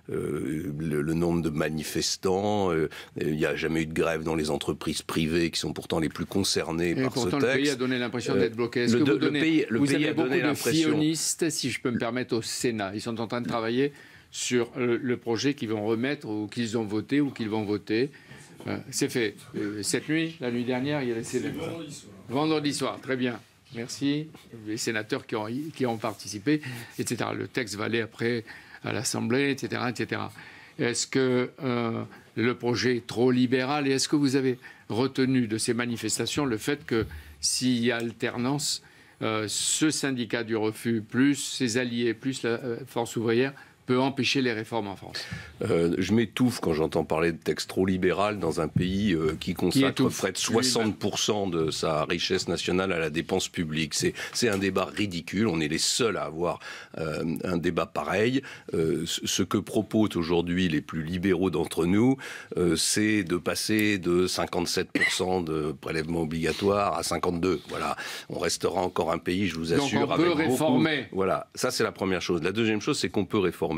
Le nombre de manifestants, il n'y a jamais eu de grève dans les entreprises privées qui sont pourtant les plus concernées par ce texte.
Le pays a donné l'impression d'être bloqué. Est-ce que vous avez beaucoup de sionistes, si je peux me permettre, au Sénat? Ils sont en train de travailler sur le projet qu'ils vont remettre ou qu'ils ont voté ou qu'ils vont voter. C'est fait. Cette nuit, la nuit dernière, il y a les vendredi soir. Très bien. Merci. Les sénateurs qui ont participé, etc. Le texte va aller après à l'Assemblée, etc., etc. Est-ce que le projet est trop libéral et est-ce que vous avez retenu de ces manifestations le fait que s'il y a alternance, ce syndicat du refus, plus ses alliés, plus la force ouvrière, peut empêcher les réformes en France?
Je m'étouffe quand j'entends parler de texte trop libéral dans un pays qui consacre près de 60% de sa richesse nationale à la dépense publique. C'est un débat ridicule. On est les seuls à avoir un débat pareil. Ce que proposent aujourd'hui les plus libéraux d'entre nous, c'est de passer de 57% de prélèvements obligatoires à 52%. Voilà. On restera encore un pays, je vous assure.
Donc on peut réformer.
Voilà. Ça, c'est la première chose. La deuxième chose, c'est qu'on peut réformer.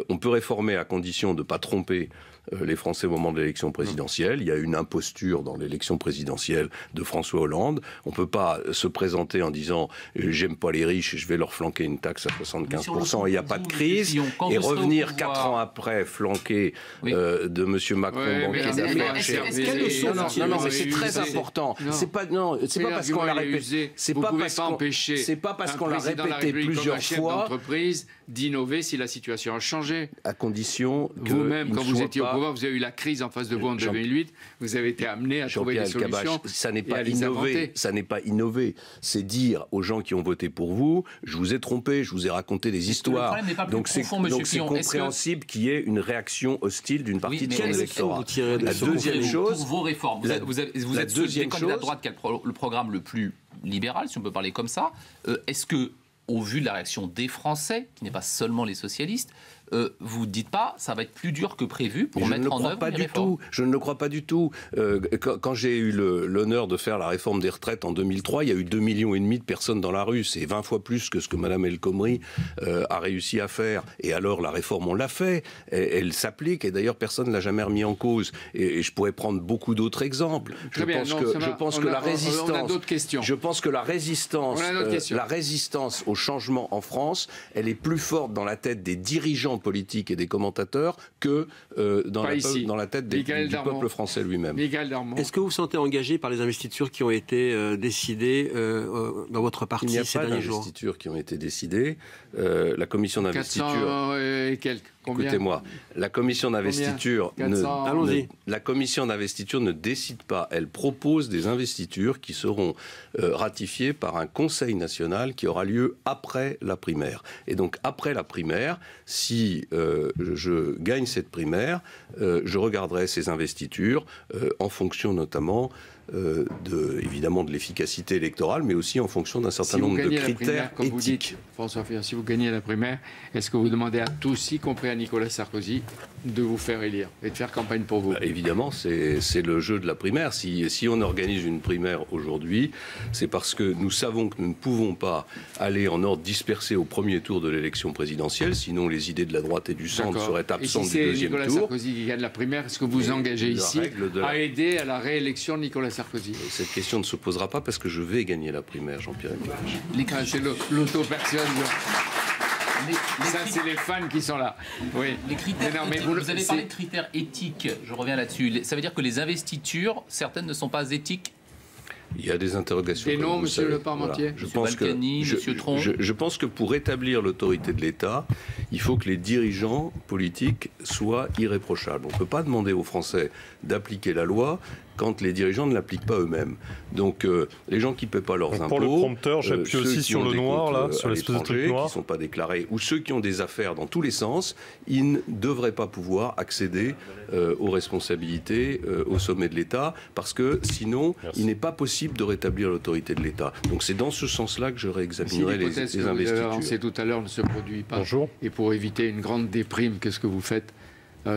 On peut réformer à condition de ne pas tromper les Français au moment de l'élection présidentielle. Il y a une imposture dans l'élection présidentielle de François Hollande. On ne peut pas se présenter en disant « j'aime pas les riches, je vais leur flanquer une taxe à 75% et il n'y a pas de crise » et revenir 4 ans après flanquer de M. Macron banquier d'affaires. Non, mais c'est très important. C'est pas parce qu'on l'a répété. C'est pas parce qu'on l'a répété plusieurs fois.
D'entreprise d'innover si la situation a changé.
À condition que
vous-même, quand vous étiez au pouvoir, vous avez eu la crise en face de vous en 2008. Vous avez été amené à trouver des solutions.
Ça n'est pas innover. Ça n'est pas innover. C'est dire aux gens qui ont voté pour vous, je vous ai trompé, je vous ai raconté des histoires. Donc c'est compréhensible qu'il y ait une réaction hostile d'une partie de son électorat.
La deuxième chose, pour vos réformes, vous êtes le candidat de droite qui a le programme le plus libéral, si on peut parler comme ça. Est-ce que, au vu de la réaction des Français, qui n'est pas seulement les socialistes, vous ne dites pas ça va être plus dur que prévu pour mettre en œuvre les réformes?
Je ne le crois pas du tout. Quand j'ai eu l'honneur de faire la réforme des retraites en 2003, il y a eu 2,5 millions de personnes dans la rue. C'est 20 fois plus que ce que Mme El Khomri a réussi à faire. Et alors la réforme, on l'a fait. Elle s'applique et d'ailleurs personne ne l'a jamais remis en cause. Et je pourrais prendre beaucoup d'autres exemples. Je pense que la résistance au changement en France, elle est plus forte dans la tête des dirigeants politiques et des commentateurs que dans la tête du peuple français lui-même.
Est-ce que vous vous sentez engagé par les investitures qui ont été décidées dans votre parti ces derniers jours?
Il n'y a pas d'investitures qui ont été décidées. La commission d'investiture...
400 et quelques.
Écoutez-moi, la commission d'investiture ne décide pas. Elle propose des investitures qui seront ratifiées par un conseil national qui aura lieu après la primaire. Et donc après la primaire, si je gagne cette primaire, je regarderai ces investitures en fonction notamment évidemment de l'efficacité électorale, mais aussi en fonction d'un certain nombre de critères éthiques.
Vous dites, François Fillon, si vous gagnez la primaire, est-ce que vous demandez à tous, y compris à Nicolas Sarkozy, de vous faire élire et de faire campagne pour vous?
Évidemment, c'est le jeu de la primaire. Si on organise une primaire aujourd'hui, c'est parce que nous savons que nous ne pouvons pas aller en ordre dispersé au premier tour de l'élection présidentielle, sinon les idées de la droite et du centre seraient absentes du deuxième tour.
Et si c'est Nicolas Sarkozy qui gagne la primaire, est-ce que vous vous engagez ici à aider à la réélection de Nicolas Sarkozy?
Cette question ne se posera pas parce que je vais gagner la primaire, Jean-Pierre Elkabbach.
C'est l'auto-persuasion. Ça, c'est les fans qui sont là. Oui.
Les critères vous avez parlé de critères éthiques, je reviens là-dessus. Ça veut dire que les investitures, certaines ne sont pas éthiques?
Il y a des interrogations.
Et non, monsieur le Parmentier.
Voilà. Je pense que pour établir l'autorité de l'État, il faut que les dirigeants politiques soient irréprochables. On ne peut pas demander aux Français d'appliquer la loi quand les dirigeants ne l'appliquent pas eux-mêmes. Donc les gens qui ne paient pas leurs impôts,
pour le prompteur, j'appuie aussi sur le noir, là, sur l'espèce de truc noir,
qui ne sont pas déclarés, ou ceux qui ont des affaires dans tous les sens, ils ne devraient pas pouvoir accéder aux responsabilités au sommet de l'État, parce que sinon, il n'est pas possible de rétablir l'autorité de l'État. Donc c'est dans ce sens-là que je réexaminerai les investitures.
L'hypothèse que vous avez avancée tout à l'heure ne se produit pas.
Bonjour.
Et pour éviter une grande déprime, qu'est-ce que vous faites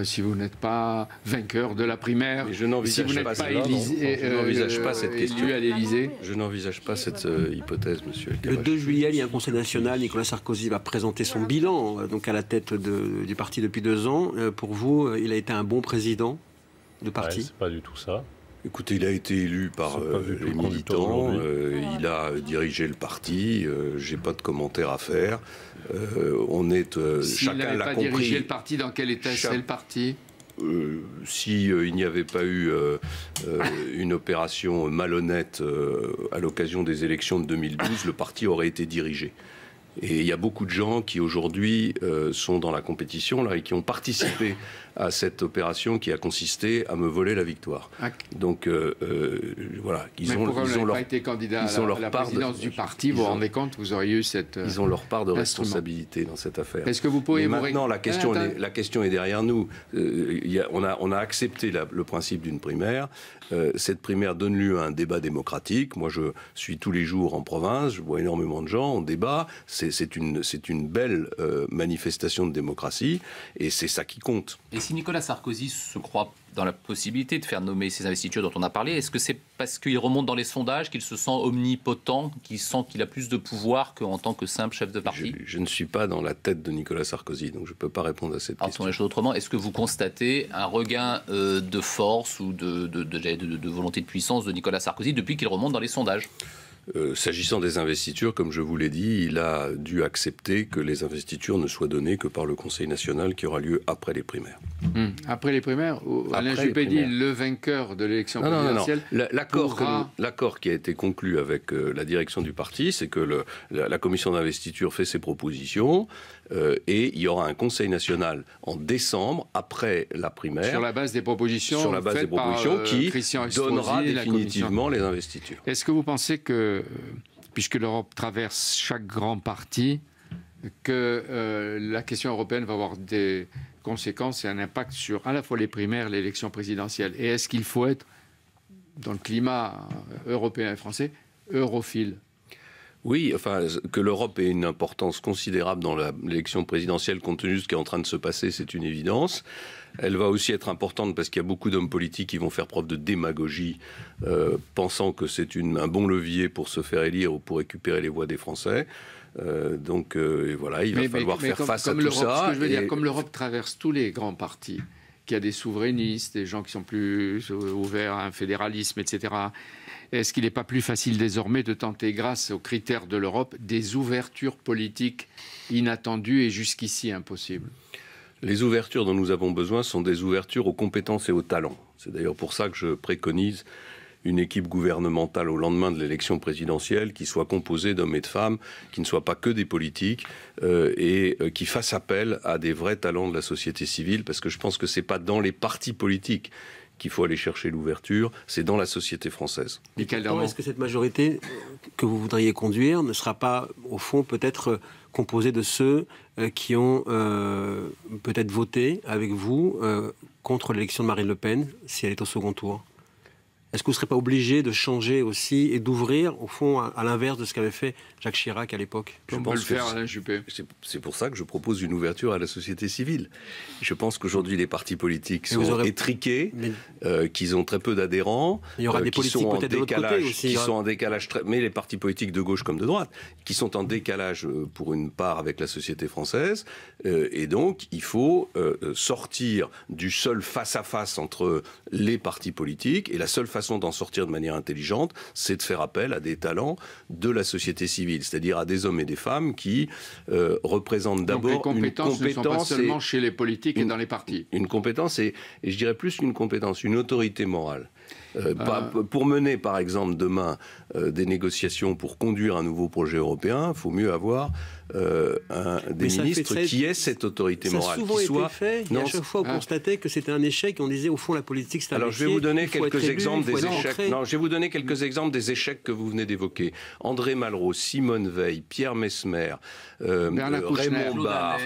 si vous n'êtes pas vainqueur de la primaire?
Mais je n'envisage pas cette question.
À l'Élysée.
Je n'envisage pas cette hypothèse, monsieur Elkabbach.
Le 2 juillet, il y a un conseil national. Nicolas Sarkozy va présenter son bilan, donc à la tête du parti depuis 2 ans. Pour vous, il a été un bon président de parti?
C'est pas du tout ça.
Écoutez, il a été élu par les militants, il a dirigé le parti, j'ai pas de commentaires à faire. On est, chacun l'a compris.
S'il n'avait pas dirigé le parti, dans quel état serait le parti?
Il n'y avait pas eu une opération malhonnête à l'occasion des élections de 2012, le parti aurait été dirigé. Et il y a beaucoup de gens qui aujourd'hui sont dans la compétition là, et qui ont participé à cette opération qui a consisté à me voler la victoire. Donc voilà,
ils ont pas été candidat à la présidence du parti, vous vous rendez compte, vous auriez eu cette...
Ils ont leur part de responsabilité dans cette affaire.
Est-ce que vous pourriez...
Mais maintenant, la question est derrière nous. On a accepté le principe d'une primaire. Cette primaire donne lieu à un débat démocratique. Moi, je suis tous les jours en province, je vois énormément de gens, on débat. C'est une belle manifestation de démocratie, et c'est ça qui compte.
Et si Nicolas Sarkozy se croit dans la possibilité de faire nommer ces investitures dont on a parlé, est-ce que c'est parce qu'il remonte dans les sondages, qu'il se sent omnipotent, qu'il sent qu'il a plus de pouvoir qu'en tant que simple chef de parti?
Je ne suis pas dans la tête de Nicolas Sarkozy, donc je ne peux pas répondre à cette question.
Les choses autrement, est-ce que vous constatez un regain de force ou de volonté de puissance de Nicolas Sarkozy depuis qu'il remonte dans les sondages?
S'agissant des investitures, comme je vous l'ai dit, il a dû accepter que les investitures ne soient données que par le Conseil national qui aura lieu après les primaires.
Après les primaires, Alain Juppé dit le vainqueur de l'élection présidentielle.
L'accord qui a été conclu avec la direction du parti, c'est que la commission d'investiture fait ses propositions et il y aura un Conseil national en décembre, après la primaire.
Sur la base des propositions,
qui donnera définitivement les investitures.
Est-ce que vous pensez que, puisque l'Europe traverse chaque grand parti, que la question européenne va avoir des conséquences et un impact sur à la fois les primaires et l'élection présidentielle? Et est-ce qu'il faut être, dans le climat européen et français, europhile?
Oui, enfin, que l'Europe ait une importance considérable dans l'élection présidentielle, compte tenu de ce qui est en train de se passer, c'est une évidence. Elle va aussi être importante parce qu'il y a beaucoup d'hommes politiques qui vont faire preuve de démagogie, pensant que c'est un bon levier pour se faire élire ou pour récupérer les voix des Français. Voilà, il va falloir faire face à tout ça.
Ce que je veux dire, comme l'Europe traverse tous les grands partis, qu'il y a des souverainistes, des gens qui sont plus ouverts à un fédéralisme, etc., est-ce qu'il n'est pas plus facile désormais de tenter, grâce aux critères de l'Europe, des ouvertures politiques inattendues et jusqu'ici impossibles?
Les ouvertures dont nous avons besoin sont des ouvertures aux compétences et aux talents. C'est d'ailleurs pour ça que je préconise une équipe gouvernementale au lendemain de l'élection présidentielle qui soit composée d'hommes et de femmes, qui ne soient pas que des politiques et qui fassent appel à des vrais talents de la société civile, parce que je pense que ce n'est pas dans les partis politiques qu'il faut aller chercher l'ouverture, c'est dans la société française.
Est-ce que cette majorité que vous voudriez conduire ne sera pas, au fond, peut-être composée de ceux qui ont peut-être voté avec vous contre l'élection de Marine Le Pen, si elle est au second tour? Est-ce que vous ne serez pas obligé de changer aussi et d'ouvrir, au fond, à l'inverse de ce qu'avait fait Jacques Chirac à l'époque?
On peut le faire, Alain Juppé.
C'est pour ça que je propose une ouverture à la société civile. Je pense qu'aujourd'hui, les partis politiques sont étriqués, qu'ils ont très peu d'adhérents,
il y aura des politiques peut-être de l'autre côté aussi.
Qui sont en décalage, mais les partis politiques de gauche comme de droite, qui sont en décalage pour une part avec la société française. Et donc, il faut sortir du seul face-à-face entre les partis politiques, et la seule façon d'en sortir de manière intelligente, c'est de faire appel à des talents de la société civile, c'est-à-dire à des hommes et des femmes qui représentent d'abord une compétence.
Ne sont pas seulement chez les politiques et dans les partis.
Une compétence et je dirais plus qu'une compétence, une autorité morale. Pour mener, par exemple, demain des négociations pour conduire un nouveau projet européen, il faut mieux avoir des ministres qui aient cette autorité morale.
Ça a souvent été fait, et à chaque fois on constatait que c'était un échec, et on disait au fond la politique c'est un métier.
Alors je vais vous donner quelques exemples des échecs. Non, je vais vous donner quelques exemples des échecs que vous venez d'évoquer. André Malraux, Simone Veil, Pierre Messmer, Raymond Barre,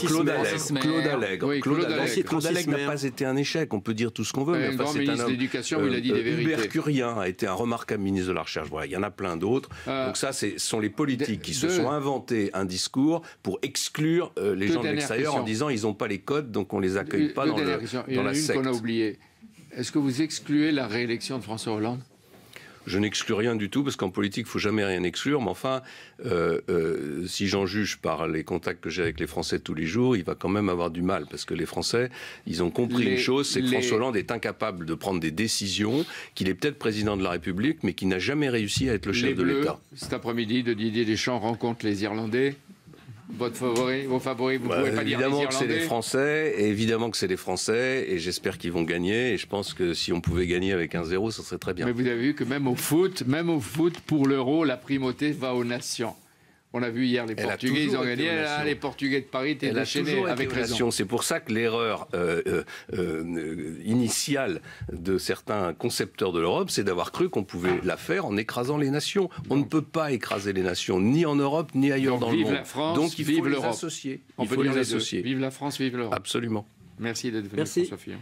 Claude Allègre. Claude Allègre n'a pas été un échec, on peut dire tout ce qu'on veut, mais enfin, c'est un homme.
Il a dit des vérités.
Hubert Curien a été un remarquable ministre de la Recherche. Voilà, il y en a plein d'autres. Donc ça, ce sont les politiques qui se sont inventés un discours pour exclure les gens de l'extérieur en disant ils n'ont pas les codes, donc on les accueille pas dans la secte.
Il y en a une qu'on a oubliée. Est-ce que vous excluez la réélection de François Hollande?
Je n'exclus rien du tout, parce qu'en politique, il ne faut jamais rien exclure. Mais enfin, si j'en juge par les contacts que j'ai avec les Français tous les jours, il va quand même avoir du mal. Parce que les Français, ils ont compris une chose, c'est que François Hollande est incapable de prendre des décisions, qu'il est peut-être président de la République, mais qu'il n'a jamais réussi à être le chef de l'État.
Cet après-midi, de Didier Deschamps rencontre les Irlandais. Vos favoris, vous ne pouvez pas dire les Irlandais.
Évidemment que c'est les Français, et évidemment que c'est les Français, et j'espère qu'ils vont gagner, et je pense que si on pouvait gagner avec 1-0, ça serait très bien.
Mais vous avez vu que même au foot, pour l'Euro, la primauté va aux nations. On a vu hier les Portugais, ils ont gagné. Les Portugais de Paris étaient déchaînés avec raison.
C'est pour ça que l'erreur initiale de certains concepteurs de l'Europe, c'est d'avoir cru qu'on pouvait la faire en écrasant les nations. On ne peut pas écraser les nations, ni en Europe, ni ailleurs dans le monde.
Vive la France,
donc il faut
vive
les
l'Europe.
associer.
Il faut les associer. Vive la France, vive l'Europe.
Absolument.
Merci d'être venu, François Fillon.